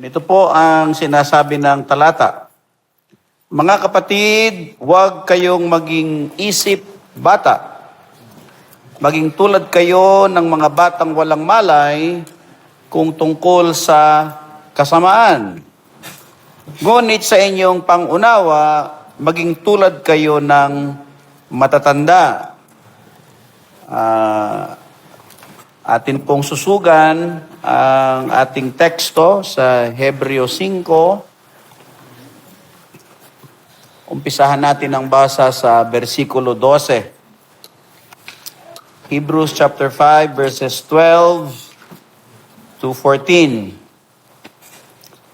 Ito po ang sinasabi ng talata. Mga kapatid, huwag kayong maging isip bata. Maging tulad kayo ng mga batang walang malay kung tungkol sa kasamaan. Ngunit sa inyong pangunawa, maging tulad kayo ng matatanda. Atin pong susugan ang ating teksto sa Hebreo 5. Umpisahan natin ang basa sa versikulo 12. Hebrews chapter 5 verses 12 to 14.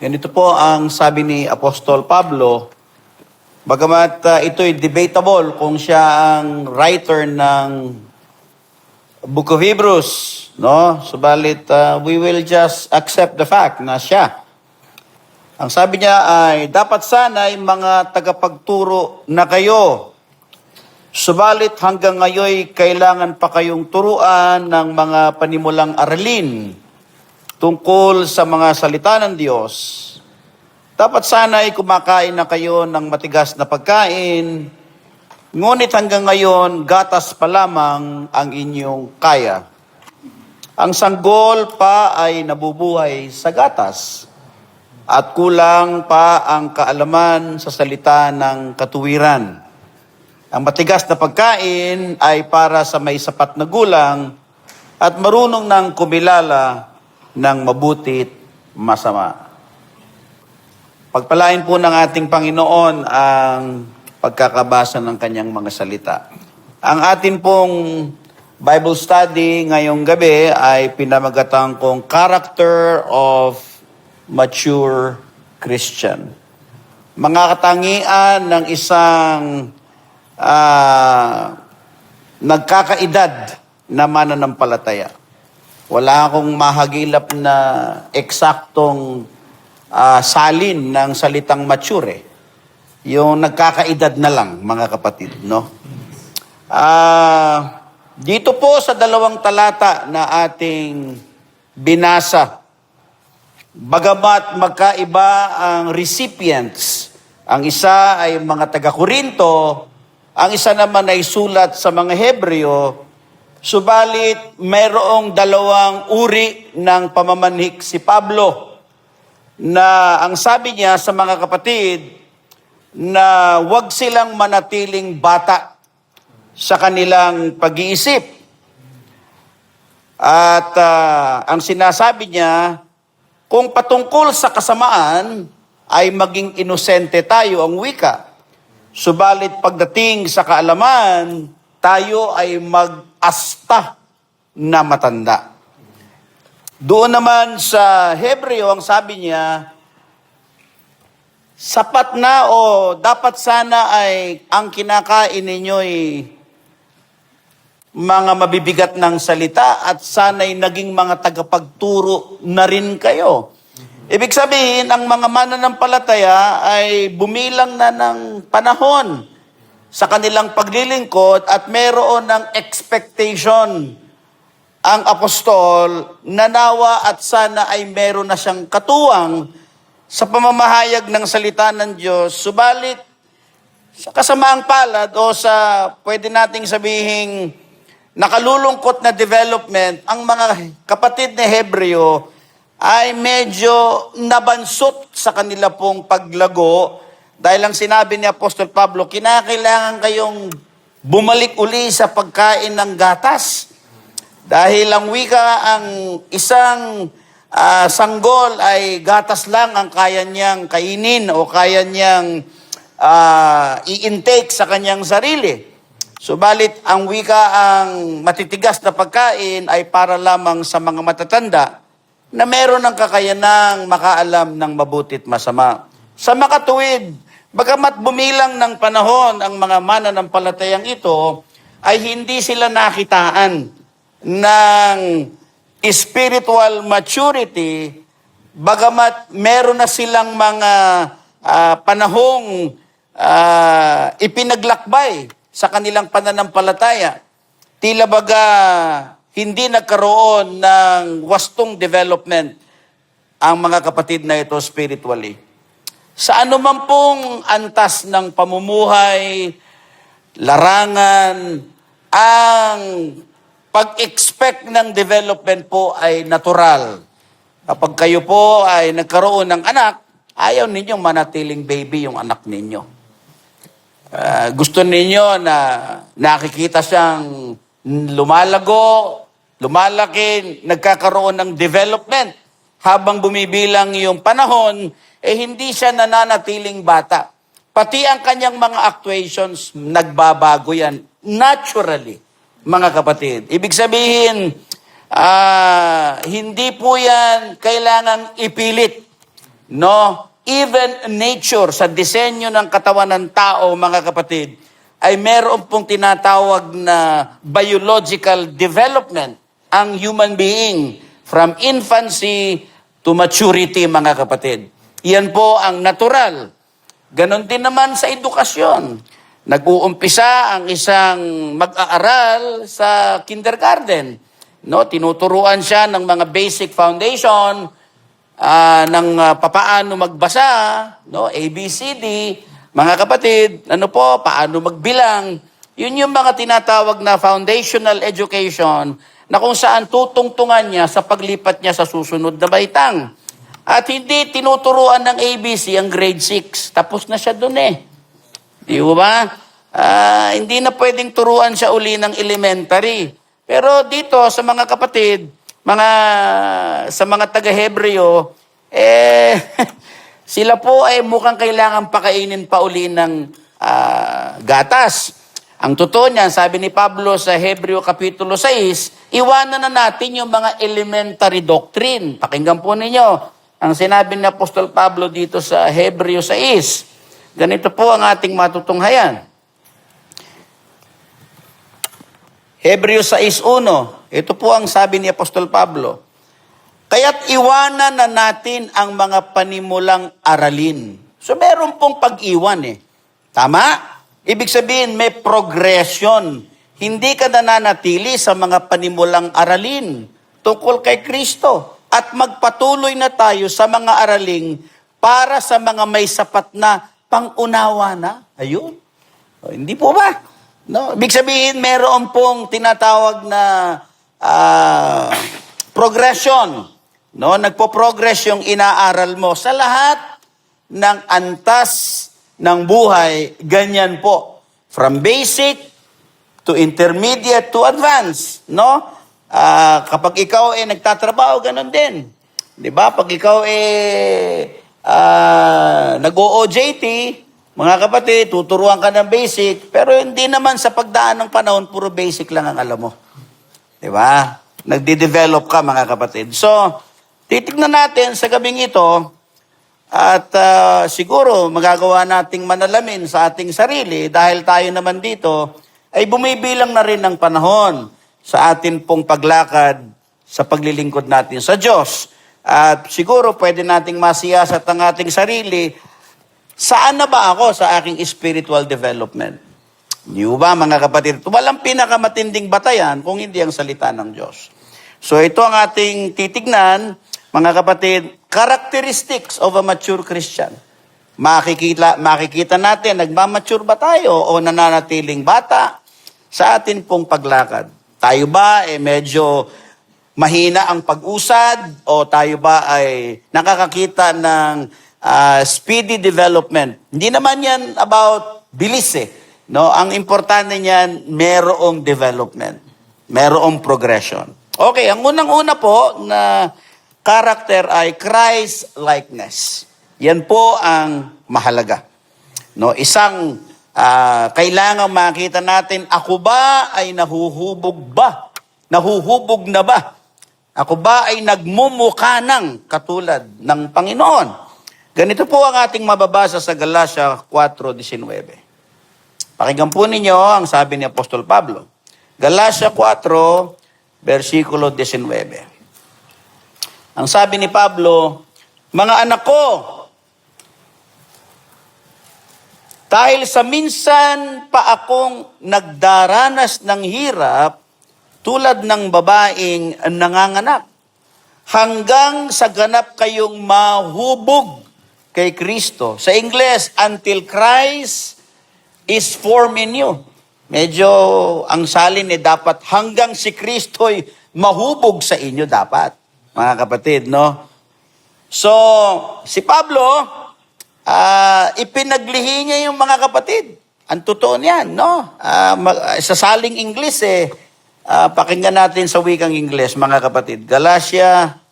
Ganito po ang sabi ni Apostol Pablo, bagamat ito'y debatable kung siya ang writer ng Book of Hebrews, no? Subalit, we will just accept the fact na siya. Ang sabi niya ay, dapat sana ay mga tagapagturo na kayo. Subalit hanggang ngayon, kailangan pa kayong turuan ng mga panimulang aralin tungkol sa mga salita ng Diyos. Dapat sana ay kumakain na kayo ng matigas na pagkain, ngunit hanggang ngayon, gatas pa lamang ang inyong kaya. Ang sanggol pa ay nabubuhay sa gatas, at kulang pa ang kaalaman sa salita ng katuwiran. Ang matigas na pagkain ay para sa may sapat na gulang at marunong ng kumilala ng mabuti't masama. Pagpalain po ng ating Panginoon ang pagkakabasa ng kanyang mga salita. Ang atin pong Bible study ngayong gabi ay pinamagatang kong Character of Mature Christian. Mga katangian ng isang nagkakaedad na mananampalataya. Wala akong mahagilap na eksaktong salin ng salitang mature. Yung nagkakaedad na lang, mga kapatid, no? Dito po sa dalawang talata na ating binasa, bagamat magkaiba ang recipients, ang isa ay mga taga-Korinto, ang isa naman ay sulat sa mga Hebreo, subalit mayroong dalawang uri ng pamamanhik si Pablo, na ang sabi niya sa mga kapatid, na huwag silang manatiling bata sa kanilang pag-iisip. At ang sinasabi niya, kung patungkol sa kasamaan, ay maging inosente tayo ang wika. Subalit pagdating sa kaalaman, tayo ay mag-asta na matanda. Doon naman sa Hebreo, ang sabi niya, sapat na o dapat sana ay ang kinakain ninyo'y mga mabibigat ng salita at sana'y naging mga tagapagturo na rin kayo. Ibig sabihin, ang mga mananampalataya ay bumilang na ng panahon sa kanilang paglilingkod at meron ng expectation ang apostol na nawa at sana ay meron na siyang katuwang sa pamamahayag ng salita ng Diyos. Subalit, sa kasamaang palad o sa pwede nating sabihing nakalulungkot na development, ang mga kapatid ni Hebreo ay medyo nabansot sa kanila pong paglago dahil ang sinabi ni Apostol Pablo, kinakailangan kayong bumalik uli sa pagkain ng gatas. Dahil ang wika, ang isang sanggol ay gatas lang ang kaya niyang kainin o kaya niyang i-intake sa kanyang sarili. Subalit ang wika, ang matitigas na pagkain ay para lamang sa mga matatanda na meron ng kakayanang makaalam ng mabuti't masama. Sa makatuwid, bagamat bumilang ng panahon ang mga mananampalatayang ito, ay hindi sila nakitaan ng spiritual maturity, bagamat meron na silang mga panahong ipinaglakbay sa kanilang pananampalataya. Tila baga hindi nagkaroon ng wastong development ang mga kapatid na ito spiritually. Sa anuman pong antas ng pamumuhay, larangan, ang pag-expect ng development po ay natural. Kapag kayo po ay nagkaroon ng anak, ayaw ninyong manatiling baby yung anak ninyo. Gusto ninyo na nakikita siyang lumalago, lumalaki, nagkakaroon ng development. Habang bumibilang yung panahon, hindi siya nananatiling bata. Pati ang kanyang mga actuations, nagbabago yan. Naturally, mga kapatid. Ibig sabihin, hindi po yan kailangang ipilit. No? Even nature, sa disenyo ng katawan ng tao, mga kapatid, ay meron pong tinatawag na biological development ang human being from infancy to maturity, mga kapatid. Yan po ang natural. Ganon din naman sa edukasyon. Nag-uumpisa ang isang mag-aaral sa kindergarten. No, tinuturuan siya ng mga basic foundation ng papaano magbasa, no, ABCD, mga kapatid, ano po, paano magbilang. Yun yung mga tinatawag na foundational education na kung saan tutungtungan niya sa paglipat niya sa susunod na baitang. At hindi tinuturuan ng ABC ang grade 6. Tapos na siya dun eh. Di ba? Hindi na pwedeng turuan siya uli ng elementary. Pero dito sa mga kapatid, sa mga taga-Hebreo, sila po ay mukhang kailangan pakainin pa uli ng gatas. Ang totoo niyan, sabi ni Pablo sa Hebreo Kapitulo 6, iwanan na natin yung mga elementary doctrine. Pakinggan po ninyo ang sinabi ni Apostol Pablo dito sa Hebreo 6. Ganito po ang ating matutunghayan. Hebreo 6:1. Ito po ang sabi ni Apostol Pablo. Kaya't iwanan na natin ang mga panimulang aralin. So meron pong pag-iwan eh. Tama? Ibig sabihin may progression. Hindi ka nananatili sa mga panimulang aralin tungkol kay Kristo. At magpatuloy na tayo sa mga araling para sa mga may sapat na pangunawa na. Ayun. Hindi po ba? No? Ibig sabihin, meron pong tinatawag na progression. No? Nagpo-progress yung inaaral mo sa lahat ng antas ng buhay. Ganyan po. From basic to intermediate to advanced. No? Kapag ikaw nagtatrabaho, ganun din. Di ba? Pag ikaw nag-OJT, mga kapatid, tuturuan ka ng basic, pero hindi naman sa pagdaan ng panahon, puro basic lang ang alam mo. Di ba? Nagde-develop ka, mga kapatid. So, titignan natin sa gabing ito, at siguro magagawa nating manalamin sa ating sarili, dahil tayo naman dito, ay bumibilang na rin ng panahon sa atin pong paglakad sa paglilingkod natin sa Diyos. At siguro pwede nating masiyasat ang ating sarili, saan na ba ako sa aking spiritual development? Di ba, mga kapatid? Walang pinakamatinding batayan kung hindi ang salita ng Diyos. So ito ang ating titignan, mga kapatid, characteristics of a mature Christian. Makikita natin, nagmamature ba tayo o nananatiling bata sa atin pong paglakad? Tayo ba medyo mahina ang pag-usad o tayo ba ay nakakakita ng speedy development? Hindi naman yan about bilis eh. No? Ang importante niyan, merong development. Merong progression. Okay, ang unang-una po na character ay Christ-likeness. Yan po ang mahalaga. No? Isang kailangan makita natin, ako ba ay nahuhubog ba? Nahuhubog na ba? Ako ba ay nagmumukha ng katulad ng Panginoon? Ganito po ang ating mababasa sa Galatia 4:19. Pakinggan po ninyo ang sabi ni Apostol Pablo. Galatia 4, versikulo 19. Ang sabi ni Pablo, mga anak ko, dahil sa minsan pa akong nagdaranas ng hirap tulad ng babaeng nanganganak. hanggang sa ganap kayong mahubog kay Kristo. Sa Ingles, until Christ is formed in you. Medyo ang salin dapat hanggang si Kristo'y mahubog sa inyo dapat, mga kapatid, no? So, si Pablo, ipinaglihi niya yung mga kapatid. Ang totoo niyan, no? Sa saling Ingles, pakinggan natin sa wikang Ingles, mga kapatid. Galatia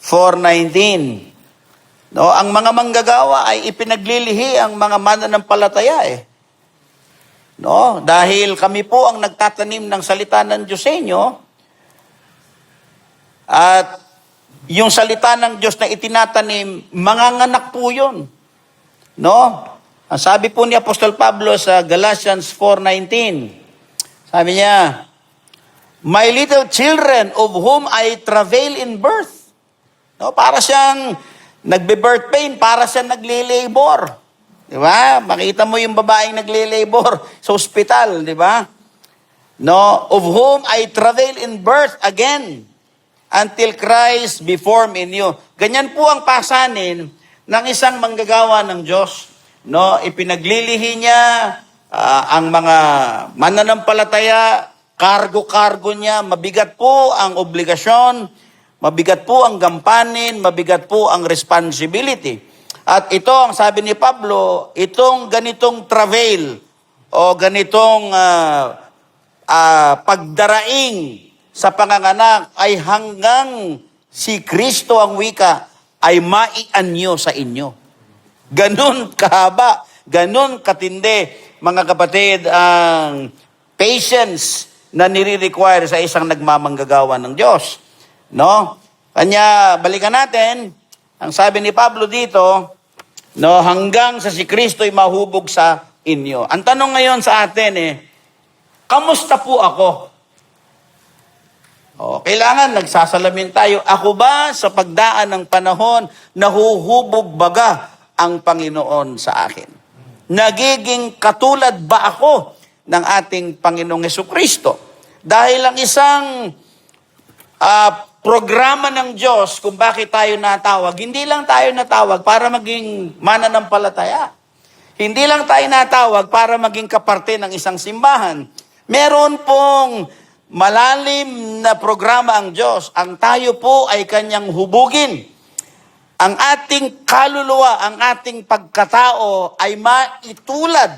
4:19. No, ang mga manggagawa ay ipinaglilihi ang mga mananampalataya No, dahil kami po ang nagtatanim ng salita ng Diyos sa inyo, at yung salita ng Diyos na itinatanim, manganganak po yun. No? Ang sabi po ni Apostol Pablo sa Galatians 4:19, sabi niya, "My little children of whom I travail in birth." No, para siyang nagbe-birth pain, para siyang nagle-labor. Di ba? Makita mo yung babaeng nagle-labor sa ospital, di ba? No, of whom I travail in birth again until Christ be formed in you. Ganyan po ang pasanin ng isang manggagawa ng Diyos. No, ipinaglilihi niya ang mga mananampalataya, kargo-kargo niya, mabigat po ang obligasyon, mabigat po ang gampanin, mabigat po ang responsibility. At ito, ang sabi ni Pablo, itong ganitong travail o ganitong pagdaraing sa panganganak ay hanggang si Kristo ang wika ay maianyo sa inyo. Ganun kahaba, ganun katindi, mga kapatid, ang patience na nire-require sa isang nagmamanggagawa ng Diyos. No? Kanya, balikan natin, ang sabi ni Pablo dito, no, hanggang sa si Kristo'y mahubog sa inyo. Ang tanong ngayon sa atin kamusta po ako? Kailangan nagsasalamin tayo. Ako ba sa pagdaan ng panahon, nahuhubog baga ang Panginoon sa akin? Nagiging katulad ba ako ng ating Panginoong Hesukristo? Dahil ang isang programa ng Diyos kung bakit tayo natawag, hindi lang tayo natawag para maging mananampalataya. Hindi lang tayo natawag para maging kaparte ng isang simbahan. Meron pong malalim na programa ang Diyos. Ang tayo po ay kanyang hubugin. Ang ating kaluluwa, ang ating pagkatao ay maitulad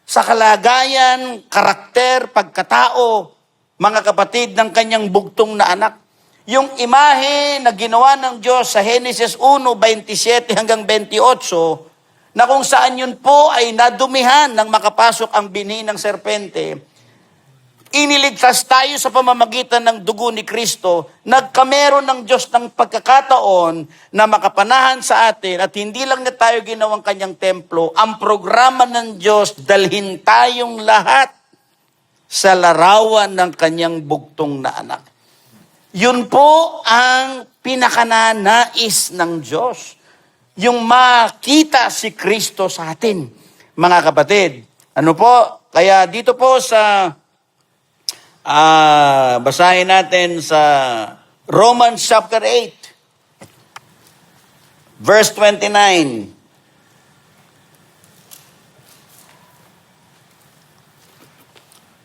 sa kalagayan, karakter, pagkatao, mga kapatid, ng kanyang bugtong na anak. Yung imahe na ginawa ng Diyos sa Genesis 1:27 hanggang 28, na kung saan yun po ay nadumihan nang makapasok ang binhi ng serpente, iniligtas tayo sa pamamagitan ng dugo ni Kristo, nagkameron ng Diyos ng pagkakataon na makapanahan sa atin at hindi lang na tayo ginawang kanyang templo, ang programa ng Diyos, dalhin tayong lahat sa larawan ng kanyang bugtong na anak. Yun po ang pinakananais ng Diyos. Yung makita si Kristo sa atin, mga kapatid. Ano po? Kaya dito po sa, basahin natin sa Romans chapter 8, verse 29.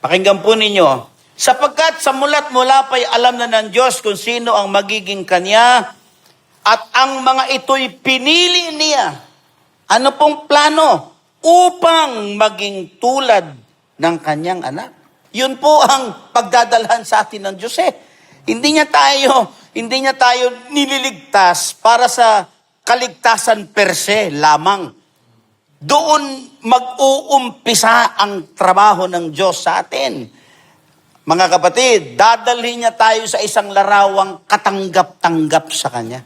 Pakinggan po ninyo. Sapagkat sa mula't mula pa'y alam na ng Diyos kung sino ang magiging Kanya at ang mga ito'y pinili niya. Ano pong plano? Upang maging tulad ng Kanyang anak. Yun po ang pagdadalhan sa atin ng Diyos Hindi niya tayo nililigtas para sa kaligtasan per se lamang. Doon mag-uumpisa ang trabaho ng Diyos sa atin. Mga kapatid, dadalhin niya tayo sa isang larawang katanggap-tanggap sa Kanya.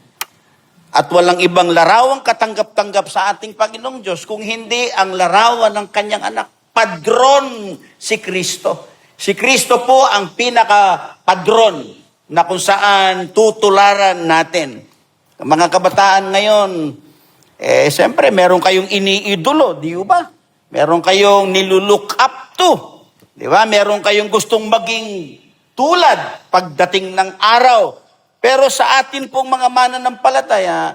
At walang ibang larawang katanggap-tanggap sa ating Panginoong Diyos kung hindi ang larawan ng Kanyang anak. Padron si Kristo. Si Kristo po ang pinaka-padron na kung saan tutularan natin. Mga kabataan ngayon, siyempre meron kayong iniidolo, di ba? Meron kayong nilulook up to. Di ba? Meron kayong gustong maging tulad pagdating ng araw. Pero sa atin pong mga mananampalataya,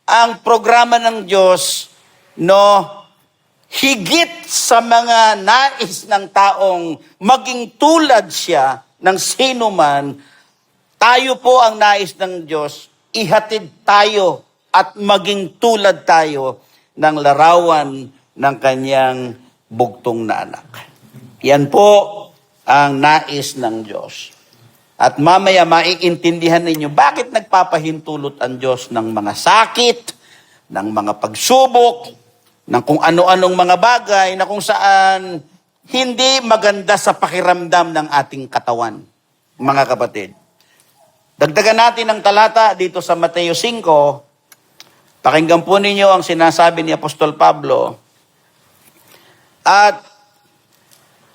ang programa ng Diyos, no, higit sa mga nais ng taong maging tulad siya ng sino man, tayo po ang nais ng Diyos, ihatid tayo at maging tulad tayo ng larawan ng kanyang bugtong na anak. Yan po ang nais ng Diyos. At mamaya maiintindihan ninyo bakit nagpapahintulot ang Diyos ng mga sakit, ng mga pagsubok, ng kung ano-anong mga bagay na kung saan hindi maganda sa pakiramdam ng ating katawan, mga kapatid. Dagdagan natin ang talata dito sa Mateo 5. Pakinggan po ninyo ang sinasabi ni Apostol Pablo. At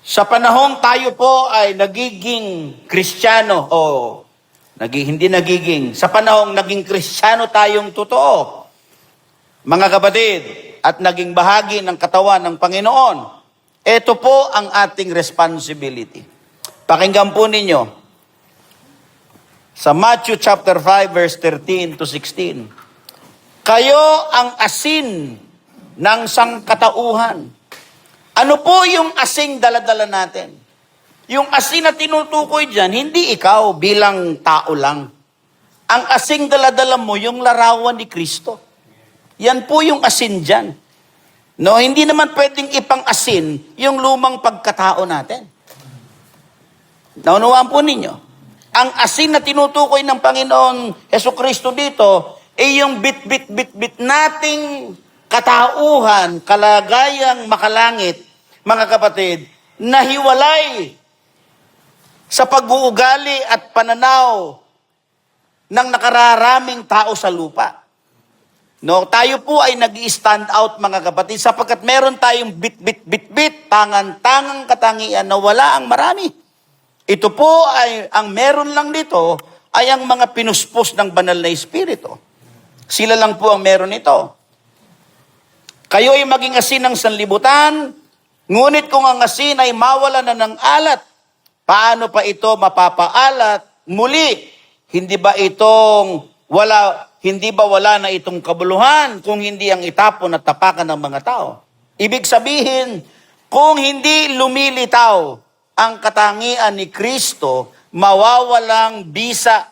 sa panahong tayo po ay nagiging Kristiyano, sa panahong naging Kristiyano tayong totoo, mga kapatid, at naging bahagi ng katawan ng Panginoon, ito po ang ating responsibility. Pakinggan po ninyo, sa Matthew chapter 5, verse 13 to 16, kayo ang asin ng sangkatauhan. Ano po yung asing daladala natin? Yung asin na tinutukoy dyan, hindi ikaw bilang tao lang. Ang asing daladala mo, yung larawan ni Kristo. Yan po yung asin dyan. No, hindi naman pwedeng ipang-asin yung lumang pagkatao natin. Naunawaan po ninyo. Ang asin na tinutukoy ng Panginoon Hesukristo dito, ay yung bit nating katauhan, kalagayang makalangit, mga kapatid, nahiwalay sa pag-uugali at pananaw ng nakararaming tao sa lupa. No, tayo po ay nag-i-stand out, mga kapatid, sapagkat meron tayong bit, tangan-tangang katangian na wala ang marami. Ito po ay, ang meron lang dito, ay ang mga pinuspos ng banal na Espiritu. Sila lang po ang meron ito. Kayo ay maging asin ng sanlibutan, ngunit kung ang asin ay mawala na ng alat, paano pa ito mapapaalat muli? Hindi ba wala na itong kabuluhan kung hindi ang itapon at tapakan ng mga tao? Ibig sabihin, kung hindi lumilitaw ang katangian ni Kristo, mawawalang bisa,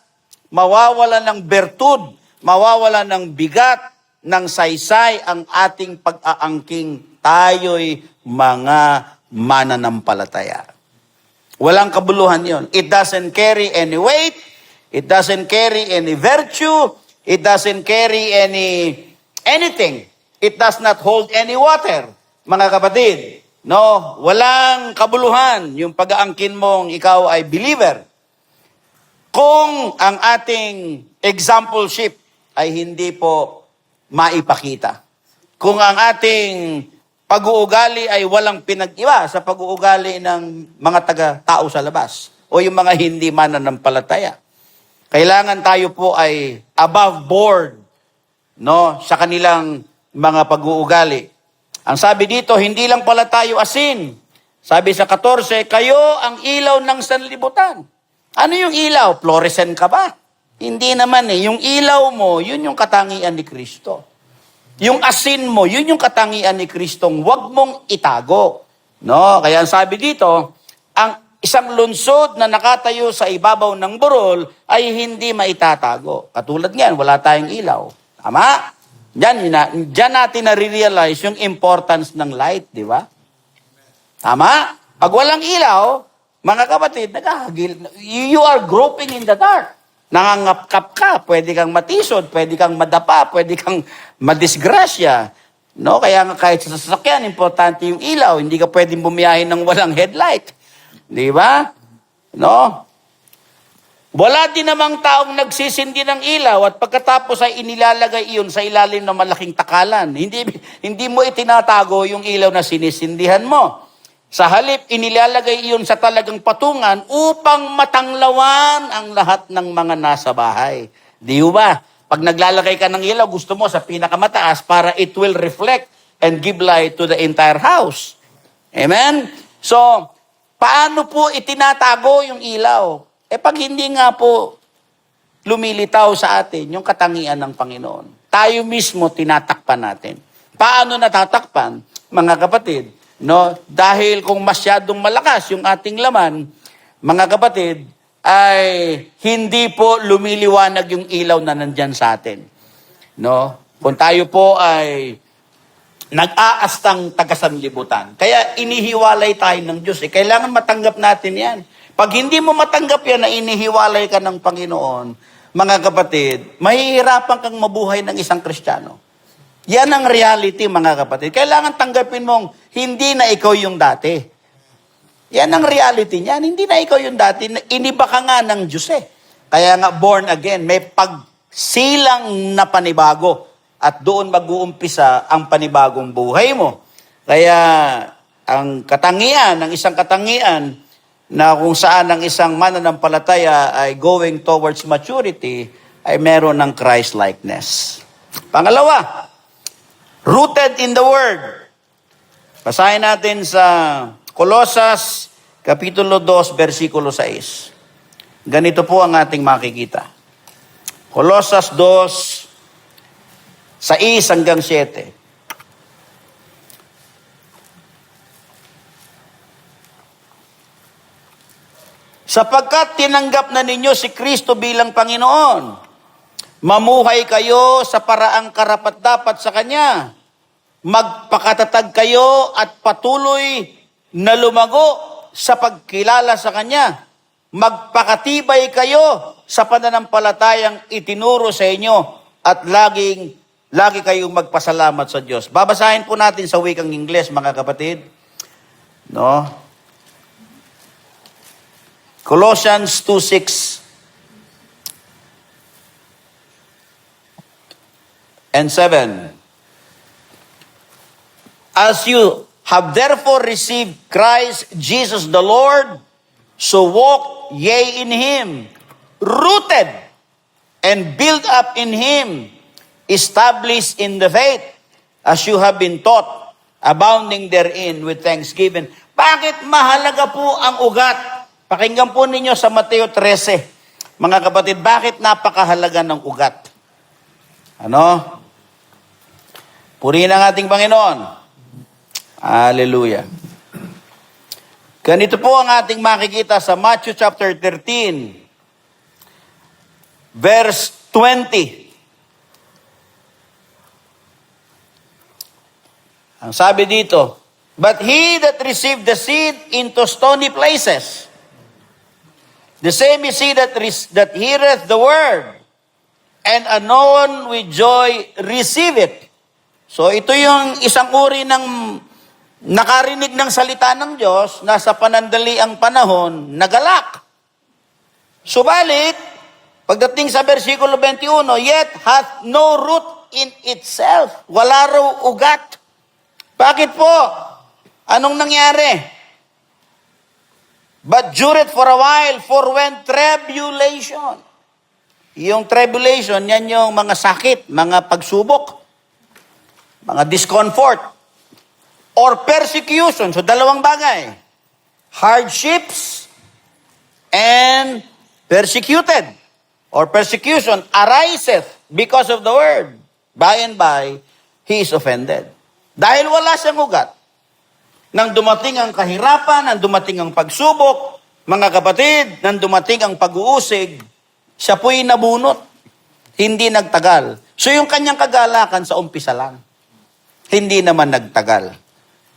mawawalan ng bertud, mawawalan ng bigat, ng saysay ang ating pag-aangking tayo'y mga mananampalataya. Walang kabuluhan yon. It doesn't carry any weight, it doesn't carry any virtue, it doesn't carry anything. It does not hold any water, mga kapatid. No, walang kabuluhan yung pag-aangkin mong ikaw ay believer. Kung ang ating exampleship ay hindi po maipakita. Kung ang ating pag-uugali ay walang pinag-iba sa pag-uugali ng mga taga-tao sa labas o yung mga hindi mananampalataya. Kailangan tayo po ay above board, no, sa kanilang mga pag-uugali. Ang sabi dito, hindi lang pala tayo asin. Sabi sa 14, kayo ang ilaw ng sanlibutan. Ano yung ilaw? Fluorescent ka ba? Hindi naman eh. Yung ilaw mo, yun yung katangian ni Kristo. Yung asin mo, yun yung katangian ni Kristong huwag mong itago. No? Kaya ang sabi dito, ang isang lunsod na nakatayo sa ibabaw ng burol ay hindi maitatago. Katulad niyan, wala tayong ilaw. Tama? Diyan natin na-realize yung importance ng light, di ba? Tama? Pag walang ilaw, mga kapatid, you are groping in the dark. Nangangapkap ka, pwede kang matisod, pwede kang madapa, pwede kang madisgrasya. No? Kaya nga kahit sa sasakyan, importante yung ilaw. Hindi ka pwedeng bumiyahin ng walang headlight. Di ba? No? Wala din namang taong nagsisindi ng ilaw at pagkatapos ay inilalagay iyon sa ilalim ng malaking takalan. Hindi mo itinatago yung ilaw na sinisindihan mo. Sa halip, inilalagay iyon sa talagang patungan upang matanglawan ang lahat ng mga nasa bahay. Di ba? Pag naglalagay ka ng ilaw, gusto mo sa pinakamataas para it will reflect and give light to the entire house. Amen? So, paano po itinatago yung ilaw? Pag hindi nga po lumilitaw sa atin yung katangian ng Panginoon. Tayo mismo tinatakpan natin. Paano natatakpan, mga kapatid? No? Dahil kung masyadong malakas yung ating laman, mga kapatid, ay hindi po lumiliwanag yung ilaw na nandyan sa atin. No? Kung tayo po ay nag-aastang tagasanlibutan. Kaya inihiwalay tayo ng Diyos. Kailangan matanggap natin yan. Pag hindi mo matanggap yan na inihiwalay ka ng Panginoon, mga kapatid, mahihirapan kang mabuhay ng isang Kristiyano. Yan ang reality, mga kapatid. Kailangan tanggapin mong hindi na ikaw yung dati. Yan ang reality niyan. Hindi na ikaw yung dati. Iniba ka nga ng Diyos eh. Kaya nga born again. May pagsilang na panibago. At doon mag-uumpisa ang panibagong buhay mo. Kaya ang katangian, ang isang katangian na kung saan ang isang mananampalataya ay going towards maturity ay meron ng Christ-likeness. Pangalawa, rooted in the Word. Basahin natin sa Colosas, Kapitulo 2, versikulo 6. Ganito po ang ating makikita. Colosas 2, 6 hanggang 7. Sapagkat tinanggap na ninyo si Kristo bilang Panginoon, mamuhay kayo sa paraang karapat-dapat sa Kanya. Magpakatatag kayo at patuloy na lumago sa pagkilala sa Kanya. Magpakatibay kayo sa pananampalatayang itinuro sa inyo at lagi kayong magpasalamat sa Diyos. Babasahin po natin sa wikang Ingles, mga kapatid. No? Colossians 2:6 and 7. As you have therefore received Christ Jesus the Lord, so walk ye in Him, rooted and built up in Him, established in the faith, as you have been taught, abounding therein with thanksgiving. Bakit mahalaga po ang ugat? Pakinggan po ninyo sa Mateo 13. Mga kapatid, bakit napakahalaga ng ugat? Ano? Purihin ang ating Panginoon. Hallelujah. Ganito po ang ating makikita sa Matthew chapter 13, verse 20. Ang sabi dito, but he that received the seed into stony places, the same is he that heareth the word, and anon with joy receive it. So ito yung isang uri ng nakarinig ng salita ng Diyos, nasa panandaliang panahon, nagalak. Subalit, pagdating sa versikulo 21, yet hath no root in itself. Wala raw ugat. Bakit po? Anong nangyari? But dureth for a while, for when tribulation. Yung tribulation, yan yung mga sakit, mga pagsubok, mga discomfort, or persecution. So, dalawang bagay. Hardships and persecuted. Or persecution ariseth because of the word. By and by, he is offended. Dahil wala siyang ugat. Nang dumating ang kahirapan, nang dumating ang pagsubok, mga kapatid, nang dumating ang pag-uusig, siya po'y nabunot. Hindi nagtagal. So, yung kanyang kagalakan sa umpisa lang. Hindi naman nagtagal.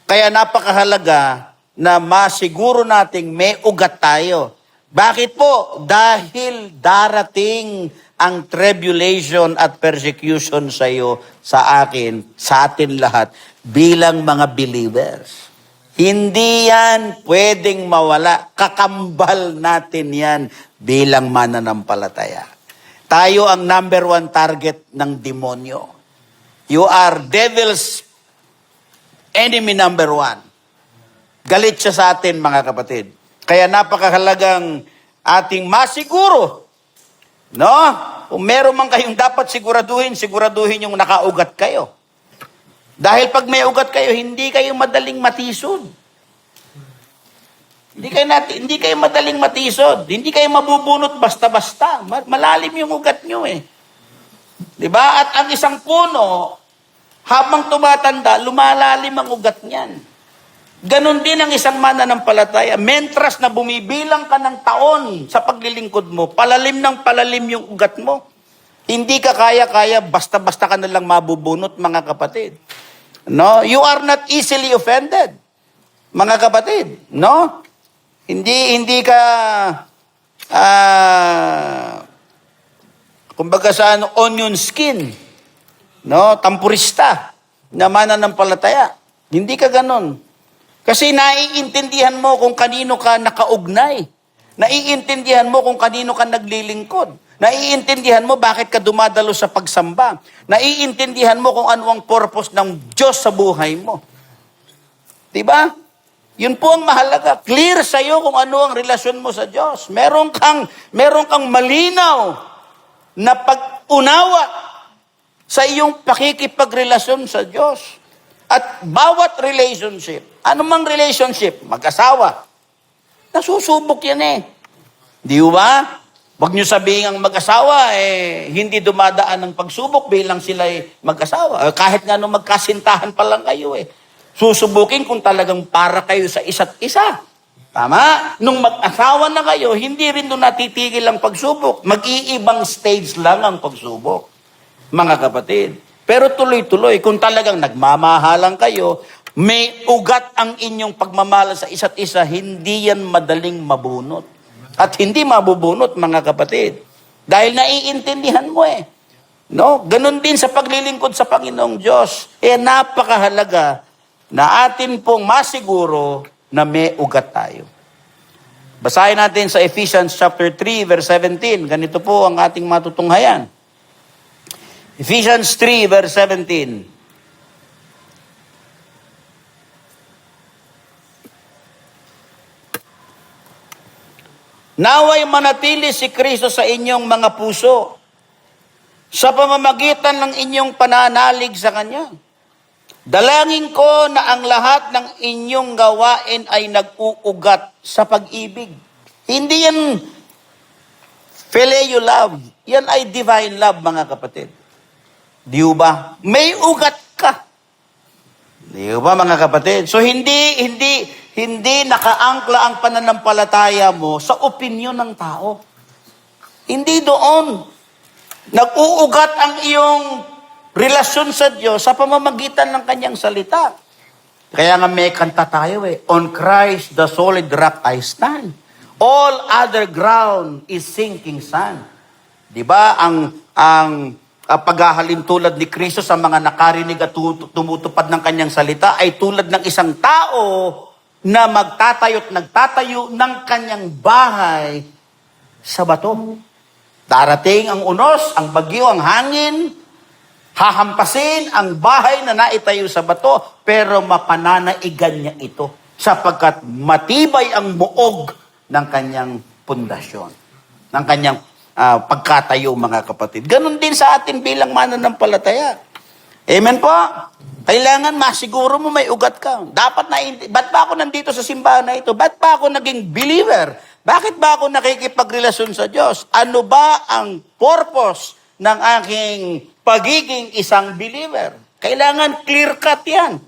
Kaya napakahalaga na masiguro nating may ugat tayo. Bakit po? Dahil darating ang tribulation at persecution sa iyo, sa akin, sa atin lahat, bilang mga believers. Hindi yan pwedeng mawala. Kakambal natin yan bilang mananampalataya. Tayo ang number 1 target ng demonyo. You are devil's enemy number 1. Galit siya sa atin, mga kapatid. Kaya napakahalagang ating masiguro. No? Kung meron man kayong dapat siguraduhin yung nakaugat kayo. Dahil pag may ugat kayo, hindi kayo madaling matisod. Hindi kayo madaling matisod. Hindi kayo mabubunot basta-basta. Malalim yung ugat nyo eh. Di ba? At ang isang puno, habang tumatanda, lumalalim ang ugat niyan. Ganon din ang isang mananampalataya. Mentras na bumibilang ka ng taon sa paglilingkod mo, palalim ng palalim yung ugat mo. Hindi ka kaya-kaya, basta-basta ka na lang mabubunot, mga kapatid. No? You are not easily offended, mga kapatid. No? Hindi ka, kumbaga sa onion skin, no? Tampurista, na mananampalataya. Hindi ka ganon. Kasi naiintindihan mo kung kanino ka nakaugnay. Naiintindihan mo kung kanino ka naglilingkod. Naiintindihan mo bakit ka dumadalo sa pagsamba. Naiintindihan mo kung ano ang purpose ng Diyos sa buhay mo. Diba? Yun po ang mahalaga. Clear sa'yo kung ano ang relasyon mo sa Diyos. Meron kang malinaw na pag-unawa sa iyong pakikipagrelasyon sa Diyos. At bawat relationship, anumang relationship, mag-asawa, nasusubok yan eh. Di ba? Huwag nyo sabihin ang mag-asawa, hindi dumadaan ng pagsubok bilang sila mag-asawa. Kahit nga nung magkasintahan pa lang kayo susubukin kung talagang para kayo sa isa't isa. Tama? Nung mag-asawa na kayo, hindi rin doon natitigil ang pagsubok. Mag-iibang stage lang ang pagsubok, mga kapatid. Pero tuloy-tuloy, kung talagang nagmamahalan kayo, may ugat ang inyong pagmamahal sa isa't isa, hindi yan madaling mabunot. At hindi mabubunot, mga kapatid. Dahil naiintindihan mo No? Ganon din sa paglilingkod sa Panginoong Diyos. Napakahalaga na atin pong masiguro na may ugat tayo. Basahin natin sa Ephesians chapter 3, verse 17. Ganito po ang ating matutunghayan. Ephesians 3, verse 17. Naway manatili si Kristo sa inyong mga puso sa pamamagitan ng inyong pananalig sa Kanya. Dalangin ko na ang lahat ng inyong gawain ay nag-uugat sa pag-ibig. Hindi yan phileo love. Yan ay divine love, mga kapatid. Di ba? May ugat ka. Di ba, mga kapatid? So, hindi nakaangkla ang pananampalataya mo sa opinyon ng tao. Hindi doon. Nag-uugat ang iyong relasyon sa Diyos sa pamamagitan ng Kanyang salita. Kaya nga may kanta tayo On Christ, the solid rock I stand. All other ground is sinking sand. Di ba? Ang paghahalin tulad ni Kristo sa mga nakarinig at tumutupad ng Kanyang salita ay tulad ng isang tao na magtatayo't nagtatayo ng kanyang bahay sa bato. Darating ang unos, ang bagyo, ang hangin, hahampasin ang bahay na naitayo sa bato, pero mapananaigan niya ito sapagkat matibay ang muog ng kanyang pundasyon, ng kanyang pagkatayo, mga kapatid. Ganon din sa atin bilang mananampalataya. Amen po? Kailangan masiguro mo may ugat ka. Ba't ba ako nandito sa simbahan na ito? Ba't ba ako naging believer? Bakit ba ako nakikipagrelasyon sa Diyos? Ano ba ang purpose ng aking pagiging isang believer? Kailangan clear-cut yan.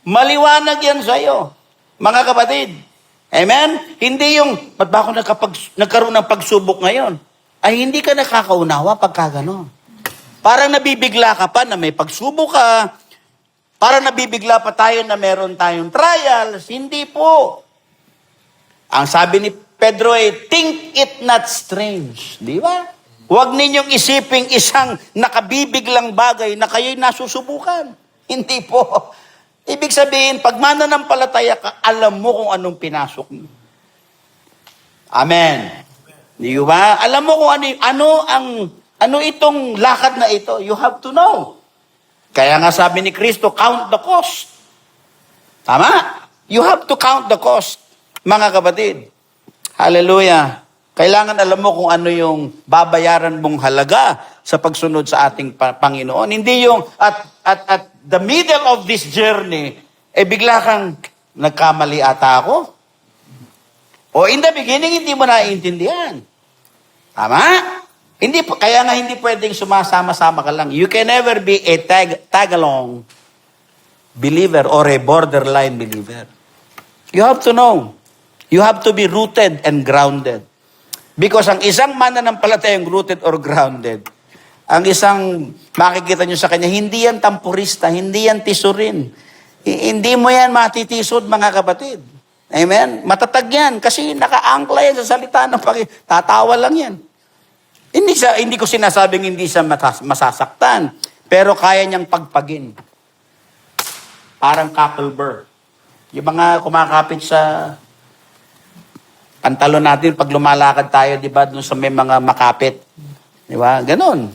Maliwanag yan sa'yo, mga kapatid. Amen? Hindi yung, ba't ba ako nagkaroon ng pagsubok ngayon? Ay, hindi ka nakakaunawa pagka gano'n. Parang nabibigla ka pa na may pagsubok ka. Parang nabibigla pa tayo na meron tayong trials. Hindi po. Ang sabi ni Pedro think it not strange. Di ba? Huwag ninyong isiping isang nakabibiglang bagay na kayo'y nasusubukan. Hindi po. Ibig sabihin, pag mananampalataya ka, alam mo kung anong pinasok mo. Amen. Di ba? Alam mo kung ano itong lakad na ito. You have to know. Kaya nga sabi ni Kristo, count the cost. Tama? You have to count the cost, mga kapatid. Hallelujah. Kailangan alam mo kung ano yung babayaran mong halaga sa pagsunod sa ating Panginoon. Hindi yung at the middle of this journey, bigla kang nagkamali ata ako. O in the beginning, hindi mo naiintindihan. Tama? Kaya nga hindi pwedeng sumasama-sama ka lang. You can never be a tag-along believer or a borderline believer. You have to know. You have to be rooted and grounded. Because ang isang mananampalatayang rooted or grounded, ang isang makikita nyo sa kanya, hindi yan tampurista, hindi yan tisurin. Hindi mo yan matitisod, mga kapatid. Amen? Matatag yan kasi nakaangkla yan sa salita ng Panginoon. Tatawa lang yan. Hindi ko sinasabing hindi siya masasaktan, pero kaya niyang pagpagin. Parang Cacklebur. Yung mga kumakapit sa pantalon natin pag lumalakad tayo, di ba, dun sa may mga makapit. Di ba? Ganon.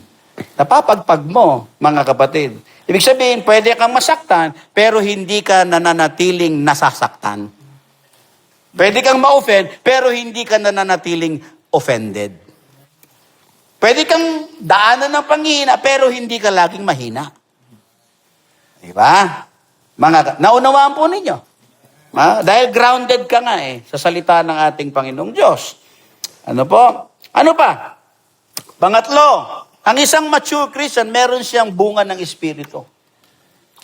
Napapagpag mo, mga kapatid. Ibig sabihin, pwede kang masaktan, pero hindi ka nananatiling nasasaktan. Pwede kang ma-offend, pero hindi ka nananatiling offended. Pwede kang daanan ng panghihina, pero hindi ka laging mahina. Di ba? Naunawaan po ninyo. Dahil grounded ka nga sa salita ng ating Panginoong Diyos. Ano po? Ano pa? Pangatlo, ang isang mature Christian, meron siyang bunga ng Espiritu.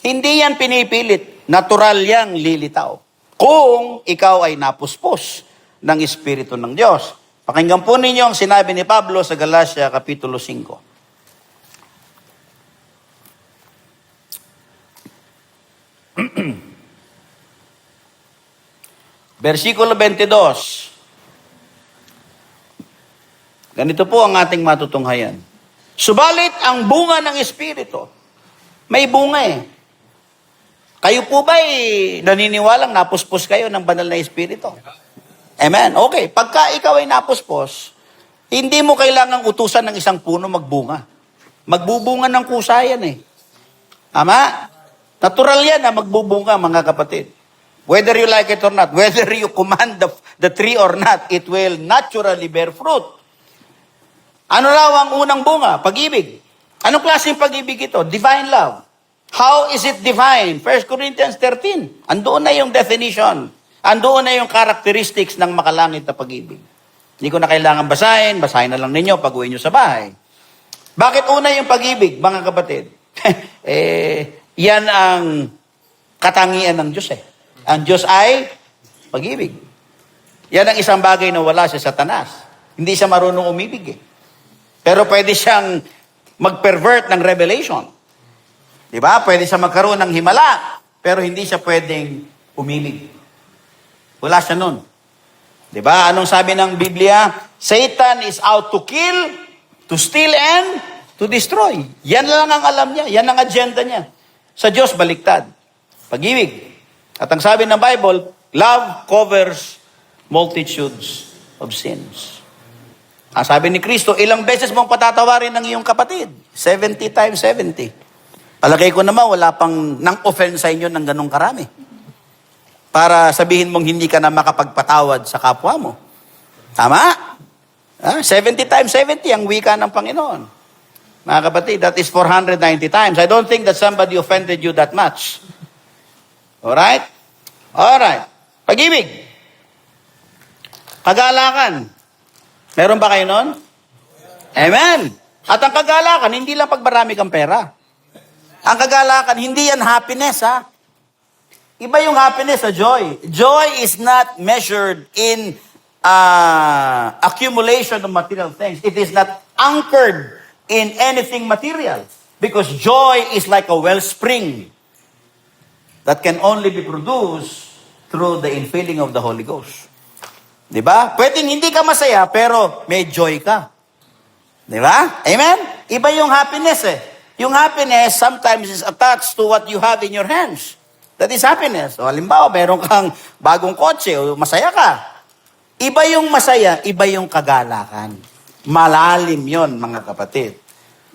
Hindi yan pinipilit. Natural yang lilitaw. Kung ikaw ay napuspos ng Espiritu ng Diyos. Pakinggan po ninyo ang sinabi ni Pablo sa Galatia Kapitulo 5. Versikulo 22. Ganito po ang ating matutunghayan. Subalit ang bunga ng Espiritu, may bunga Kayo po ba naniniwalang napuspos kayo ng banal na Espiritu? Amen. Okay. Pagka ikaw ay napuspos, hindi mo kailangang utusan ng isang puno magbunga. Magbubunga ng kusa yan Tama? Natural yan na magbubunga, mga kapatid. Whether you like it or not, whether you command the tree or not, it will naturally bear fruit. Ano raw ang unang bunga? Pag-ibig. Anong klaseng pag-ibig ito? Divine love. How is it divine? 1 Corinthians 13. Andoon na yung definition. Andoon na yung characteristics ng makalangit na pag-ibig. Hindi ko na kailangan basahin na lang ninyo pag uwi nyo sa bahay. Bakit una yung pag-ibig, mga kapatid? Yan ang katangian ng Diyos Ang Diyos ay pag-ibig. Yan ang isang bagay na wala sa Satanas. Hindi siya marunong umibig Pero pwede siyang mag-pervert ng revelation. Diba? Pwede siya magkaroon ng himala, pero hindi siya pwedeng umibig. Wala siya nun. Diba? Anong sabi ng Biblia? Satan is out to kill, to steal, and to destroy. Yan lang ang alam niya. Yan ang agenda niya. Sa Diyos, baliktad. Pag-ibig. At ang sabi ng Bible, love covers multitudes of sins. Ang sabi ni Kristo, ilang beses mong patatawarin ng iyong kapatid? 70 times 70. Palagay ko naman, wala pang nang-offend sa inyo ng ganong karami. Para sabihin mong hindi ka na makapagpatawad sa kapwa mo. Tama? 70 times 70 ang wika ng Panginoon. Mga kapatid, that is 490 times. I don't think that somebody offended you that much. Alright? Alright. Pag-ibig. Kagalakan. Meron ba kayo nun? Amen. At ang kagalakan, hindi lang pag marami kang pera. Ang kagalakan, hindi yan happiness, Iba yung happiness sa joy. Joy is not measured in accumulation of material things. It is not anchored in anything material. Because joy is like a wellspring that can only be produced through the infilling of the Holy Ghost. Diba? Pwedeng hindi ka masaya, pero may joy ka. Diba? Amen? Iba yung happiness Yung happiness sometimes is attached to what you have in your hands. That is happiness. O halimbawa, meron kang bagong kotse o masaya ka. Iba yung masaya, iba yung kagalakan. Malalim yon, mga kapatid.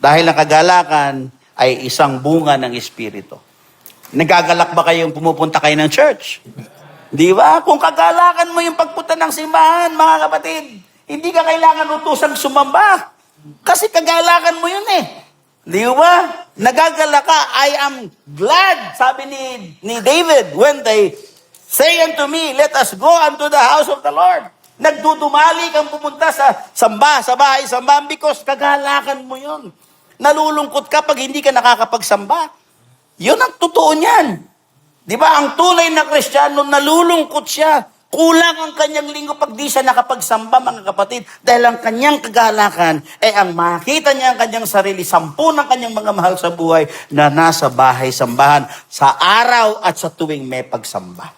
Dahil ang kagalakan ay isang bunga ng Espiritu. Nagagalak ba kayong pumupunta kayo ng church? Di ba? Kung kagalakan mo yung pagpunta ng simbahan, mga kapatid, hindi ka kailangan utusang sumamba. Kasi kagalakan mo yun Di ba? Nagagala ka, I am glad, sabi ni David, when they say unto me, let us go unto the house of the Lord. Nagdudumali kang pumunta sa bahay sambahan because kagalakan mo yun. Nalulungkot ka pag hindi ka nakakapagsamba. Yun ang totoo niyan. Di ba? Ang tunay na Kristiyano, nalulungkot siya. Kulang ang kanyang linggo pag di siya nakapagsamba, mga kapatid. Dahil ang kanyang kagalakan ay ang makita niya ang kanyang sarili, 10 ng kanyang mga mahal sa buhay na nasa bahay sambahan sa araw at sa tuwing may pagsamba.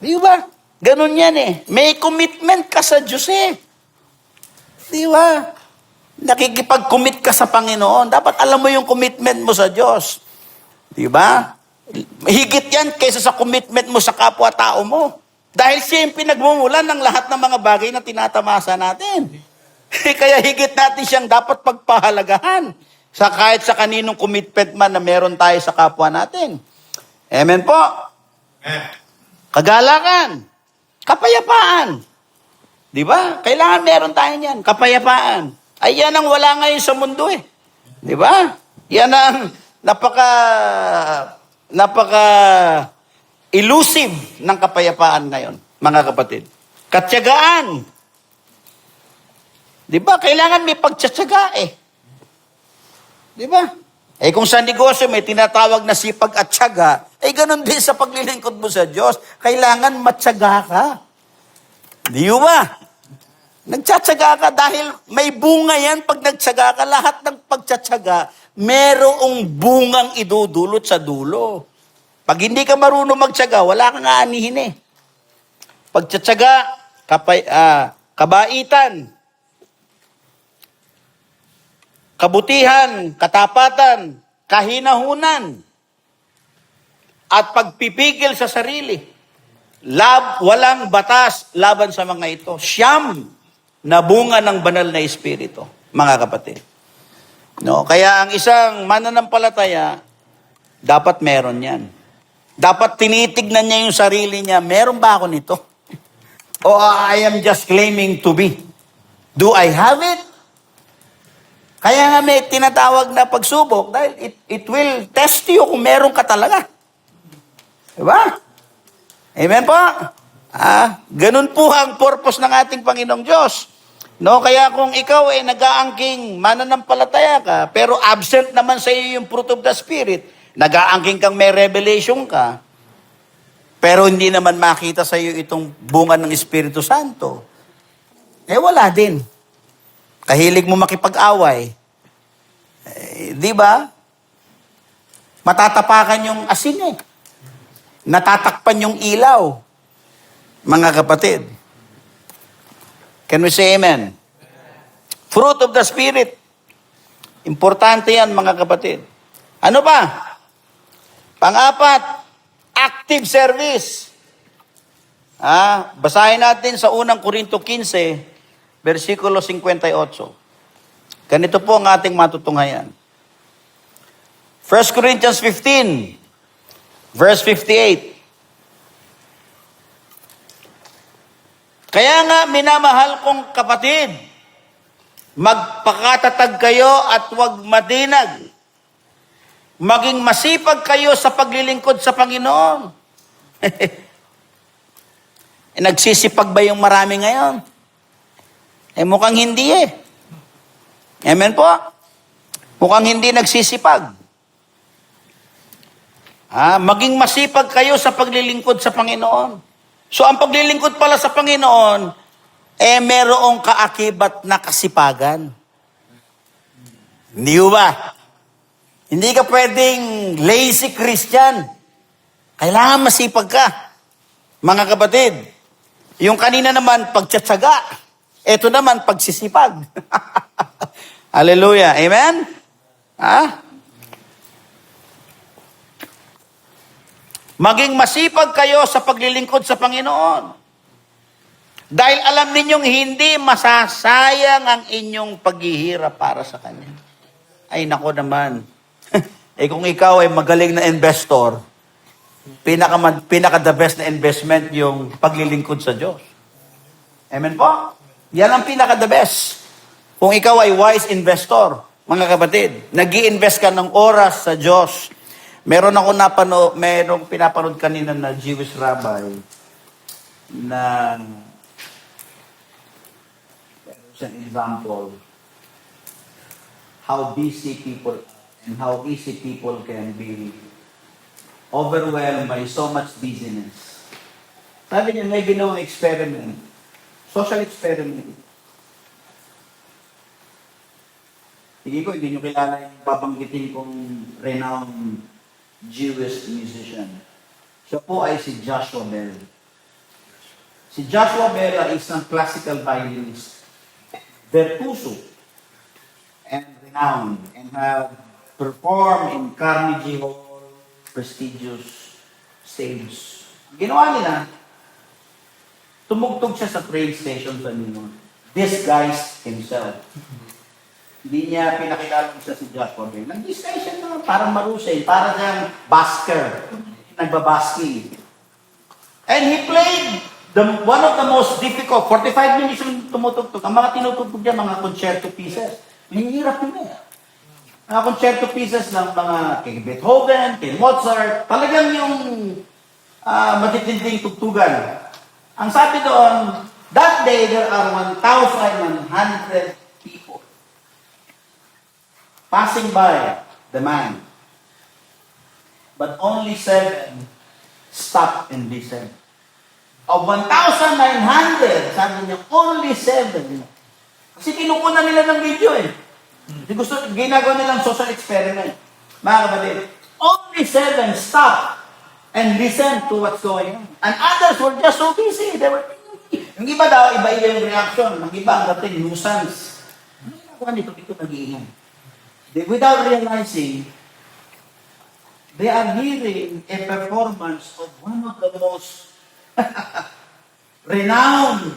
Di ba? Ganun yan eh. May commitment ka sa Diyos eh. Di ba? Nakikipag-commit ka sa Panginoon. Dapat alam mo yung commitment mo sa Diyos. Di ba? Higit yan kaysa sa commitment mo sa kapwa-tao mo. Dahil siya yung pinagmumulan ng lahat ng mga bagay na tinatamasa natin. Kaya higit natin siyang dapat pagpahalagahan. Kahit sa kaninong commitment man na meron tayo sa kapwa natin. Amen po. Kagalakan. Kapayapaan. Di ba? Kailangan meron tayo niyan. Kapayapaan. Ay yan ang wala ngayon sa mundo eh. Di ba? Yan ang napaka elusive ng kapayapaan ngayon, mga kapatid. Katyagaan. Di ba? Kailangan may pagtsatsaga eh. Di ba? Eh kung sa negosyo may tinatawag na sipag at tiyaga, eh ganun din sa paglilingkod mo sa Diyos. Kailangan matyaga ka. Di ba? Nagtsatsaga ka dahil may bunga yan pag nagtsaga ka. Lahat ng pagtsatsaga, merong bungang idudulot sa dulo. Pag hindi ka marunong magtsaga, wala kang aanihin eh. Pagtsatsaga, kabaitan, kabutihan, katapatan, kahinahunan, at pagpipigil sa sarili. Walang batas laban sa mga ito. Siyam na bunga ng banal na espiritu, mga kapatid. No, kaya ang isang mananampalataya, dapat meron yan. Dapat tinitignan niya yung sarili niya, meron ba ako nito? O I am just claiming to be. Do I have it? Kaya nga may tinatawag na pagsubok dahil it will test you kung meron ka talaga. Diba? Amen po? Ganun po ang purpose ng ating Panginoong Diyos. No, kaya kung ikaw ay nag-aangking mananampalataya ka, pero absent naman sa iyo yung fruit of the Spirit, nag-aangking kang may revelation ka, pero hindi naman makita sa iyo itong bunga ng Espiritu Santo, eh wala din. Kahilig mo makipag-away, di ba? Matatapakan yung asin eh. Natatakpan yung ilaw, mga kapatid. Can we say amen? Fruit of the Spirit. Importante yan, mga kapatid. Ano ba? Pang-apat, active service. Basahin natin sa unang Korinto 15, versikulo 58. Ganito po ang ating matutunghayan. 1 Corinthians 15, verse 58. Kaya nga, minamahal kong kapatid, magpakatatag kayo at huwag madinag. Maging masipag kayo sa paglilingkod sa Panginoon. Nagsisipag ba yung marami ngayon? Mukhang hindi eh. Amen po? Mukhang hindi nagsisipag. Maging masipag kayo sa paglilingkod sa Panginoon. So, ang paglilingkod pala sa Panginoon, merong kaakibat na kasipagan. Hindi ba? Hindi ka pwedeng lazy Christian. Kailangan masipag ka. Mga kapatid, yung kanina naman, pagtsatsaga. Ito naman, pagsisipag. Hallelujah. Amen? Maging masipag kayo sa paglilingkod sa Panginoon. Dahil alam ninyong hindi masasayang ang inyong paghihirap para sa Kanya. Ay, nako naman. Kung ikaw ay magaling na investor, pinaka the best na investment yung paglilingkod sa Diyos. Amen po? Yan ang pinaka the best. Kung ikaw ay wise investor, mga kapatid, nag-i-invest ka ng oras sa Diyos. Merong pinapanood kanina na Jewish rabbi na It's an example how busy people and how easy people can be overwhelmed by so much busyness. Sabi niya, may ginawang experiment, social experiment. Hindi ko, hindi nyo kilala yung babanggitin kong renowned Jewish musician. Siya po ay si Joshua Bell. Si Joshua Bell ay isang classical violinist, virtuoso, and renowned, and have performed in Carnegie Hall, prestigious stage. Ginawa nila, tumugtog siya sa train station sa New York. Disguised himself. Hindi niya pinakilala siya si Joshua Bell. Nag-disguise siya na parang marusay, parang siyang basker. Nagbabasking. And he played one of the most difficult, 45 minutes yung tumutugtog. Ang mga tinutugtog niya, mga concerto pieces. Mahihirap yun eh. Mga concerto pieces ng mga kay Beethoven, kay Mozart, talagang yung matitinding tugtugan. Ang sabi doon, that day there are 1,100 people passing by the man. But only 7 stopped and listened. Of 1,900, sabi niya, only 7. Kasi kinukunan nila ng video eh. Gusto, ginagawa nilang social experiment. Mga kapatid, only 7 stopped and listened to what's going on. And others were just so busy. They were yung iba daw, iba-iba yung reaction. Ang iba, ang dating, nuisance. Ano ginagawa nito? Dito nag-iingay. Without realizing, they are hearing a performance of one of the most renowned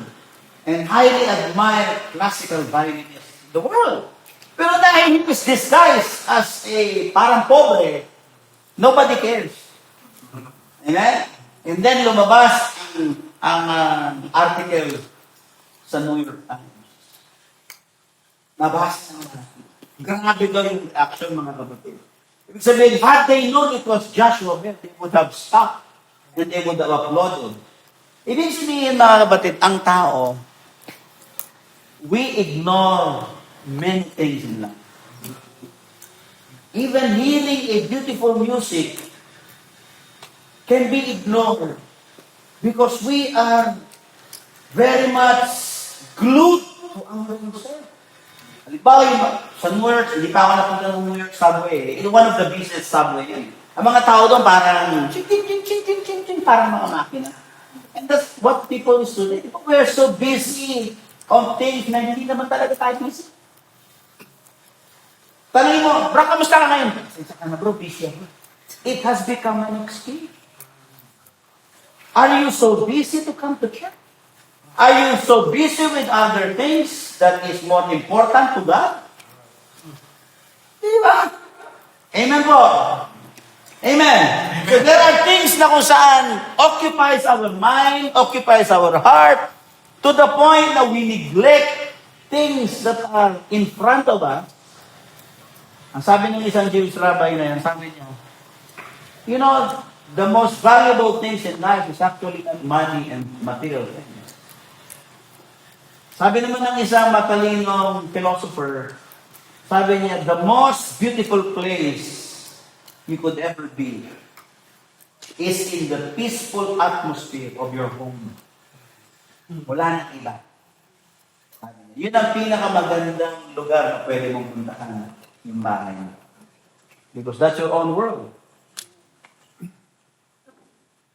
and highly admired classical violinists in the world. Pero dahil he was disguised as a parang pobre, nobody cares. Amen? And then lumabas ang article sa New York Times. Nabasa na. Grabe daw yung reaction, mga kapatid. Ibig sabihin, had they known it was Joshua Bell, they would have stopped and they would have applauded. Ibig sabihin, mga kapatid, ang tao, we ignore many things in life. Even hearing a beautiful music can be ignored because we are very much glued to our ourselves. Halimbawa, sa New York, hindi pa ako napunta ng New York subway. It's one of the business subway yan. Ang mga tao doon parang ching, parang mga makina. And that's what people is doing. We're so busy on things na hindi naman talaga tayo busy. Tanungin mo, bro, kamusta ka ngayon? Saka na bro, busy ako. It has become an excuse. Are you so busy to come to church? Are you so busy with other things that is more important to God? Diba? Amen po. Amen. So there are things na kung saan occupies our mind, occupies our heart, to the point that we neglect things that are in front of us. Ang sabi ng isang Jewish rabbi na yan, sabi niya, you know, the most valuable things in life is actually not money and material things. Sabi naman ng isang matalinong philosopher, sabi niya, the most beautiful place you could ever be is in the peaceful atmosphere of your home. Wala nang iba. Sabi niya, yun ang pinakamagandang lugar na pwede mong puntahan, yung bahay mo. Because that's your own world.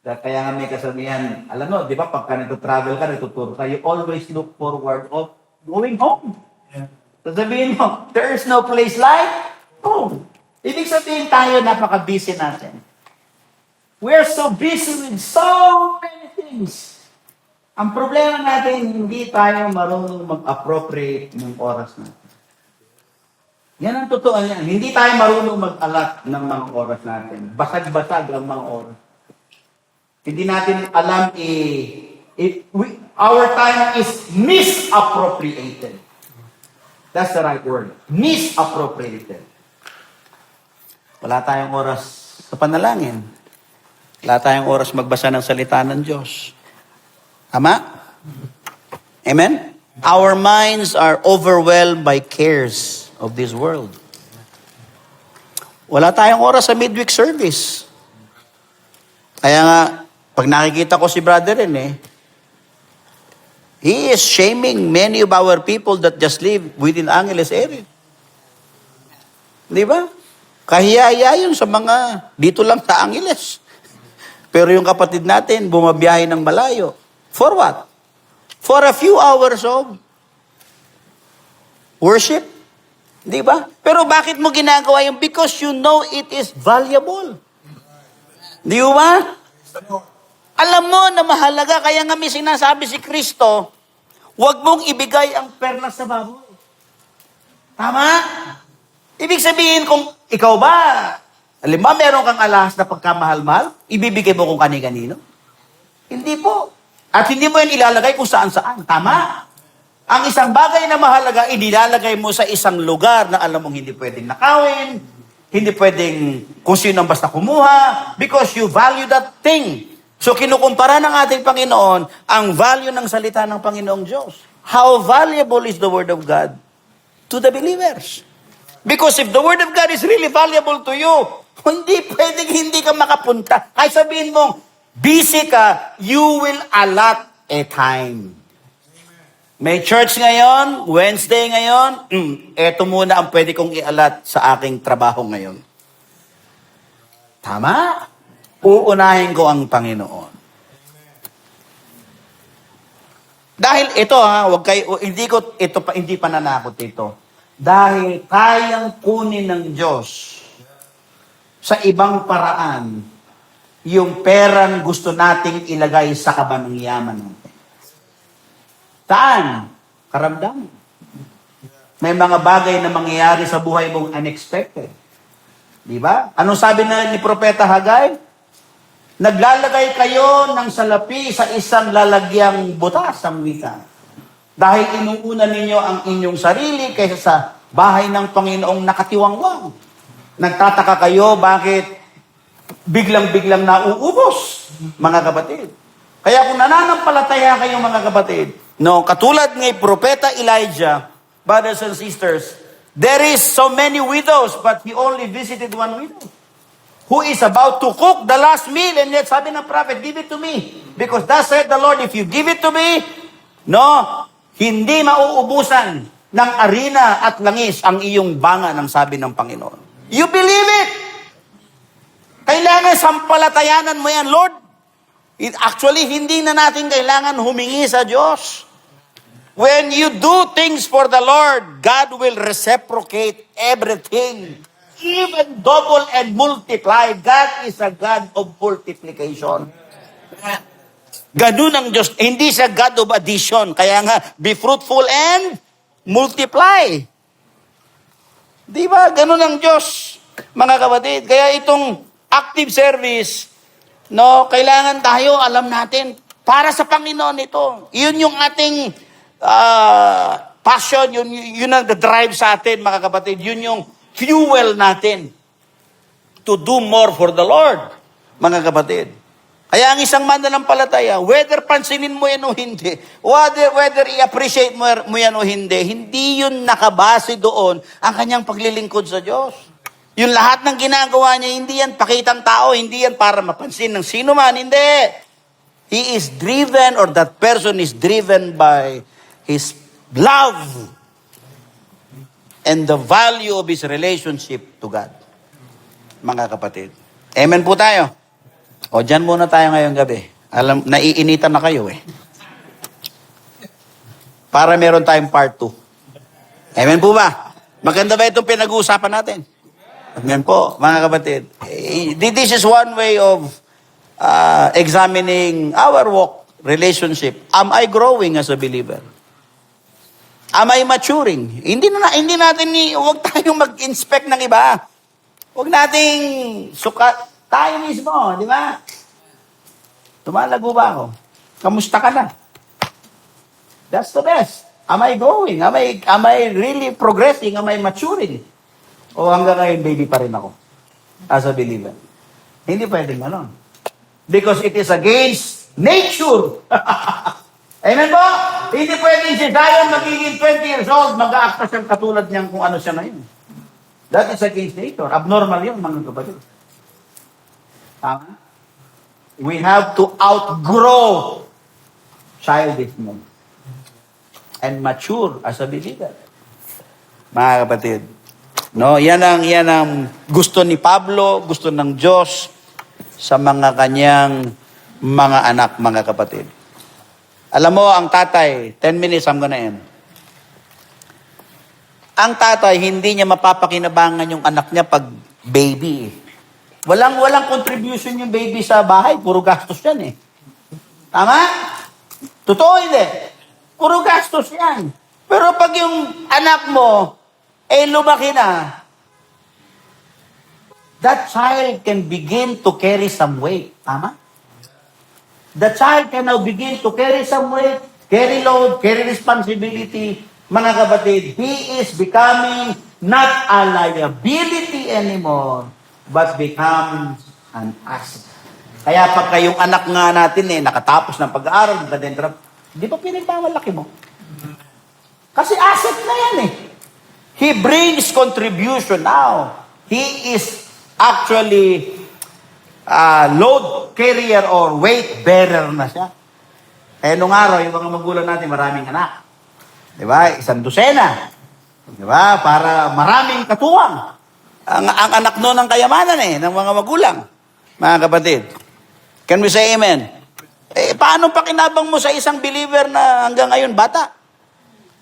Kaya nga may kasabihan, alam mo, di ba, pagka nito-travel ka, nito-tour ka, you always look forward of going home. Yeah. Sasabihin mo, there is no place like home. Ibig sabihin tayo, napaka-busy natin. We are so busy with so many things. Ang problema natin, hindi tayo marunong mag-appropriate ng oras natin. Yan ang totoo yan. Hindi tayo marunong mag-alat ng mga oras natin. Basag-basag ang mga oras. Hindi natin alam our time is misappropriated. That's the right word. Misappropriated. Wala tayong oras sa panalangin. Wala tayong oras magbasa ng salita ng Diyos. Tama? Amen? Our minds are overwhelmed by cares of this world. Wala tayong oras sa midweek service. Kaya nga, pag nakikita ko si brother he is shaming many of our people that just live within Angeles area. Di ba? Kahiya-hiya yun sa mga dito lang sa Angeles. Pero yung kapatid natin, bumabiyahe ng malayo. For what? For a few hours of worship. Di ba? Pero bakit mo ginagawa yun? Because you know it is valuable. Di ba? Alam mo na mahalaga, kaya nga may sinasabi si Kristo, huwag mong ibigay ang perlas sa baboy. Tama? Ibig sabihin, kung ikaw ba, halimbawa meron kang alahas na pagkamahal-mahal, ibibigay mo kung kani-kanino? Hindi po. At hindi mo yan ilalagay kung saan-saan. Tama? Ang isang bagay na mahalaga, inilalagay mo sa isang lugar na alam mong hindi pwedeng nakawin, hindi pwedeng kung sino ang basta kumuha, because you value that thing. So kinukumpara ng ating Panginoon ang value ng salita ng Panginoong Diyos. How valuable is the Word of God to the believers? Because if the Word of God is really valuable to you, hindi pwedeng hindi ka makapunta. Ay sabihin mo, busy ka, you will allot a time. May church ngayon, Wednesday ngayon, eto muna ang pwede kong i-allot sa aking trabaho ngayon. Tama? Uunahin ko ang Panginoon. Dahil ito hindi pa nanakot ito. Dahil kayang kunin ng Diyos sa ibang paraan yung perang gusto nating ilagay sa kaban ng yaman natin. Saan? Karamdaman. May mga bagay na mangyayari sa buhay mong unexpected. Di ba? Anong sabi ni Propeta Hagay? Naglalagay kayo ng salapi sa isang lalagyang butas ang wika. Dahil inuuna ninyo ang inyong sarili kaysa sa bahay ng Panginoong nakatiwangwang. Nagtataka kayo bakit biglang-biglang nauubos, mga kapatid. Kaya kung nananampalataya kayo, mga kapatid, katulad ng Propeta Elijah, brothers and sisters, there is so many widows, but he only visited one widow who is about to cook the last meal, and yet sabi ng prophet, give it to me. Because thus said the Lord, if you give it to me, hindi mauubusan ng arena at langis ang iyong banga ng sabi ng Panginoon. You believe it! Kailangan sampalatayanan mo yan, Lord. Actually, hindi na natin kailangan humingi sa Diyos. When you do things for the Lord, God will reciprocate everything. Even double and multiply. God is a God of multiplication. Ganun ang Diyos. Hindi siya God of addition. Kaya nga, be fruitful and multiply. Di ba? Ganun ang Diyos, mga kapatid. Kaya itong active service, kailangan tayo, alam natin, para sa Panginoon ito. Yun yung ating passion, yun ang drive sa atin, mga kapatid. Yun yung fuel natin to do more for the Lord, mga kapatid. Kaya ang isang mananampalataya, whether pansinin mo yan o hindi, whether i-appreciate mo yan o hindi yun nakabase doon ang kanyang paglilingkod sa Diyos. Yung lahat ng ginagawa niya, hindi yan pakitang tao, hindi yan para mapansin ng sino man, hindi. He is driven, or that person is driven by his love and the value of his relationship to God. Mga kapatid. Amen po tayo. O, dyan muna tayo ngayong gabi. Naiinitan na kayo Para meron tayong part 2. Amen po ba? Maganda ba itong pinag-uusapan natin? Amen po, mga kapatid. This is one way of examining our walk, relationship. Am I growing as a believer? Am I maturing? Huwag tayong mag-inspect ng iba. Huwag nating sukat. Tayo mismo, di ba? Tumalago ba ako? Kamusta ka na? That's the best. Am I growing? Am I really progressing? Am I maturing? O hanggang ngayon, baby pa rin ako as a believer? Hindi pwedeng Because it is against nature. Amen po? Hindi pwedeng si Zion magiging 20 years old, mag-aakta siyang katulad niyang kung ano siya ngayon. That is against nature. Abnormal yun, mga kapatid. Tama? We have to outgrow childishness and mature as a believer. Mga kapatid. No, yan ang gusto ni Pablo, gusto ng Diyos sa mga kanyang mga anak, mga kapatid. Alam mo, ang tatay, 10 minutes, I'm gonna end. Ang tatay, hindi niya mapapakinabangan yung anak niya pag baby. Walang contribution yung baby sa bahay, puro gastos yan eh. Tama? Totoo hindi? Puro gastos yan. Pero pag yung anak mo, lumaki na, that child can begin to carry some weight. Tama? The child can now begin to carry some weight, carry load, carry responsibility. Mga kapatid, he is becoming not a liability anymore, but becomes an asset. Kaya pagka yung anak nga natin nakatapos ng pag-aaral, di ba pinagmamalaki mo? Kasi asset na yan He brings contribution now. He is actually load carrier or weight bearer na siya. Nung araw, yung mga magulang natin, maraming anak. Di ba? 100. Di ba? Para maraming katuwang. Ang anak noon ng kayamanan ng mga magulang. Mga kapatid. Can we say amen? Paano pakinabang mo sa isang believer na hanggang ngayon bata?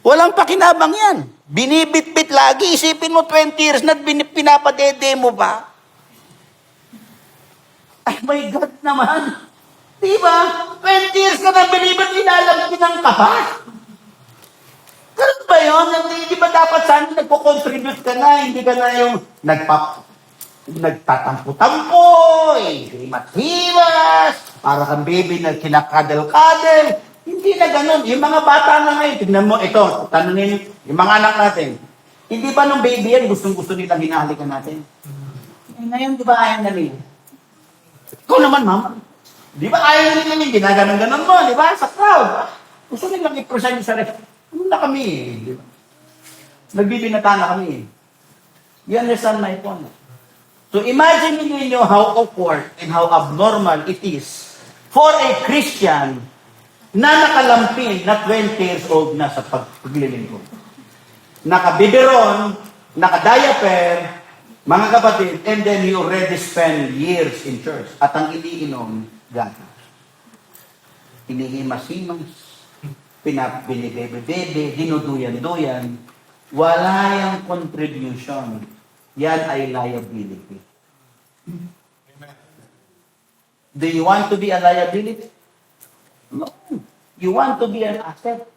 Walang pakinabang yan. Binibitbit lagi. Isipin mo 20 years na pinapadede mo ba? Ay, my God naman. Diba? 20 years ka na believer, nilalagpinan ka pa. Ganun ba yun? Di ba dapat sana nagpo-contribute ka na, hindi ka na yung nagtatampo-tampo, himat-himas, para kang baby na kinakadal-kadal. Hindi na ganun. Yung mga bata na ngayon, tignan mo, ito, tanongin yung mga anak natin. Hindi ba nung baby yan, gustong-gusto nilang hinahalikan natin? Ngayon, di ba ayaw na nila? Ikaw naman, mama. Di ba ayaw na nila, ginaganon-ganon mo, di ba? Sa crowd. Gusto nilang i-present yung sarili. Ano na kami di ba? Nagbibinata na kami You understand my point? So imagine niyo how awkward and how abnormal it is for a Christian na nakalampin na 20 years old na sa paglilingkod. Nakabiberon, nakadiaper, mga kapatid, and then he already spent years in church. At ang iniinom, gatas. Inihimas-himas, binibebe-bebe, dinuduyan-duyan, wala yung contribution. Yan ay liability. Do you want to be a liability? No. You want to be an asset.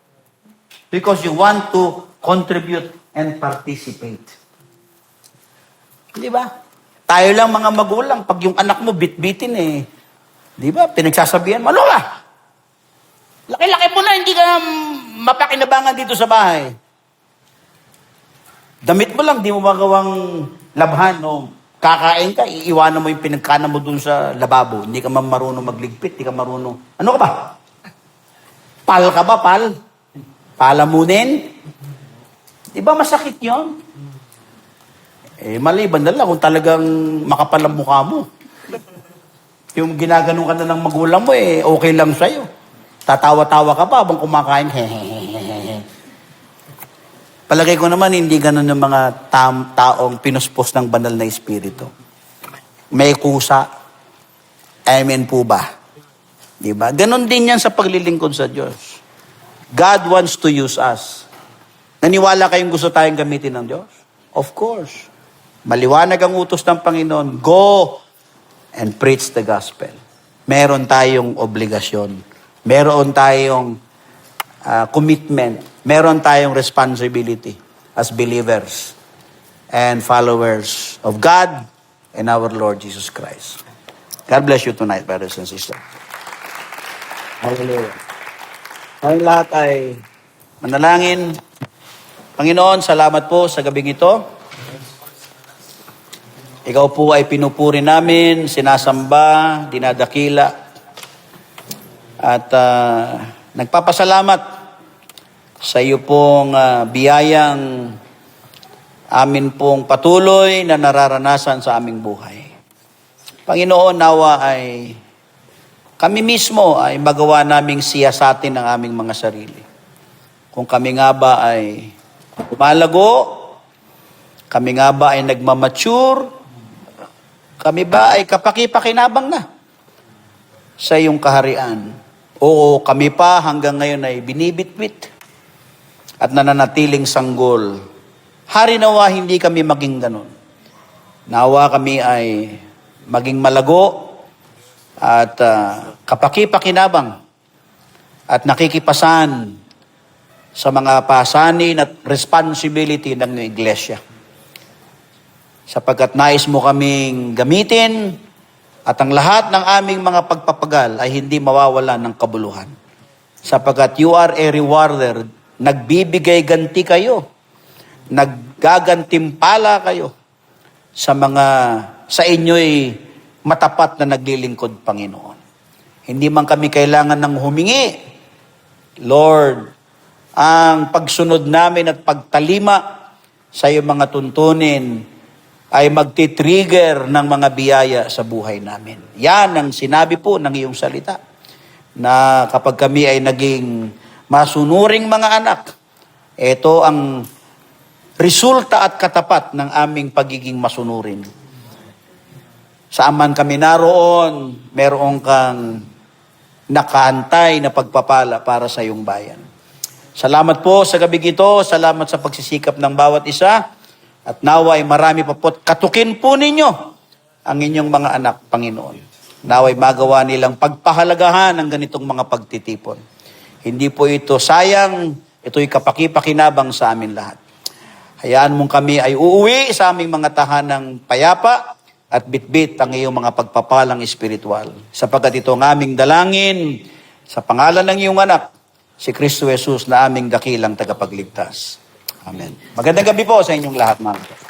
Because you want to contribute and participate. Di ba? Tayo lang mga magulang, pag yung anak mo bit-bitin di ba? Pinagsasabihan mo, ano ba? Laki-laki mo na, hindi ka na mapakinabangan dito sa bahay. Damit mo lang, di mo magawang labhan, no? Kakain ka, iiwanan mo yung pinagkana mo dun sa lababo. Hindi ka marunong magligpit, hindi ka marunong... Ano ka ba? Pal ka ba, pal? Palamunin? Di ba masakit yun? Maliban na lang kung talagang makapal ang mukha mo. Yung ginaganon ka na ng magulang mo, okay lang sa'yo. Tatawa-tawa ka pa habang kumakain. Palagay ko naman, hindi ganun yung mga taong pinuspos ng banal na espiritu. May kusa. Amen po ba? Diba? Ganon din yan sa paglilingkod sa Diyos. God wants to use us. Naniwala kayong gusto tayong gamitin ng Diyos? Of course. Maliwanag ang utos ng Panginoon. Go and preach the gospel. Meron tayong obligasyon. Meron tayong commitment. Meron tayong responsibility as believers and followers of God and our Lord Jesus Christ. God bless you tonight, brothers and sisters. Hallelujah. Tayong lahat ay manalangin. Panginoon, salamat po sa gabing ito. Ikaw po ay pinupuri namin, sinasamba, dinadakila, at nagpapasalamat sa iyo pong biyayang amin pong patuloy na nararanasan sa aming buhay. Panginoon, nawa ay kami mismo ay magawa naming siyasatin ang aming mga sarili. Kung kami nga ba ay lumalago, kami nga ba ay nagmamature, kami ba ay kapaki-pakinabang na sa iyong kaharian. Oo, kami pa hanggang ngayon ay binibitbit at nananatiling sanggol. Hari nawa hindi kami maging ganun. Nawa kami ay maging malago at kapaki-pakinabang at nakikipasan sa mga pasanin at responsibility ng iglesia. Sapagkat nais mo kaming gamitin at ang lahat ng aming mga pagpapagal ay hindi mawawalan ng kabuluhan. Sapagkat you are a rewarder, nagbibigay ganti kayo, naggagantimpala kayo sa inyo'y matapat na naglilingkod, Panginoon. Hindi man kami kailangan ng humingi, Lord, ang pagsunod namin at pagtalima sa iyong mga tuntunin ay magti-trigger ng mga biyaya sa buhay namin. Yan ang sinabi po ng iyong salita, na kapag kami ay naging masunuring mga anak, ito ang resulta at katapat ng aming pagiging masunurin. Saan man kami naroon, merong kang nakaantay na pagpapala para sa iyong bayan. Salamat po sa gabi ito, salamat sa pagsisikap ng bawat isa, at naway marami pa po, katukin po ninyo ang inyong mga anak, Panginoon. Naway magawa nilang pagpahalagahan ng ganitong mga pagtitipon. Hindi po ito sayang, ito'y kapaki-pakinabang sa amin lahat. Hayaan mong kami ay uuwi sa aming mga tahanang payapa at bitbit ang iyong mga pagpapalang espiritual. Sapagkat ito ang aming dalangin sa pangalan ng iyong anak, si Kristo Jesus na aming dakilang tagapagligtas. Amen. Magandang gabi po sa inyong lahat, mga kapatid.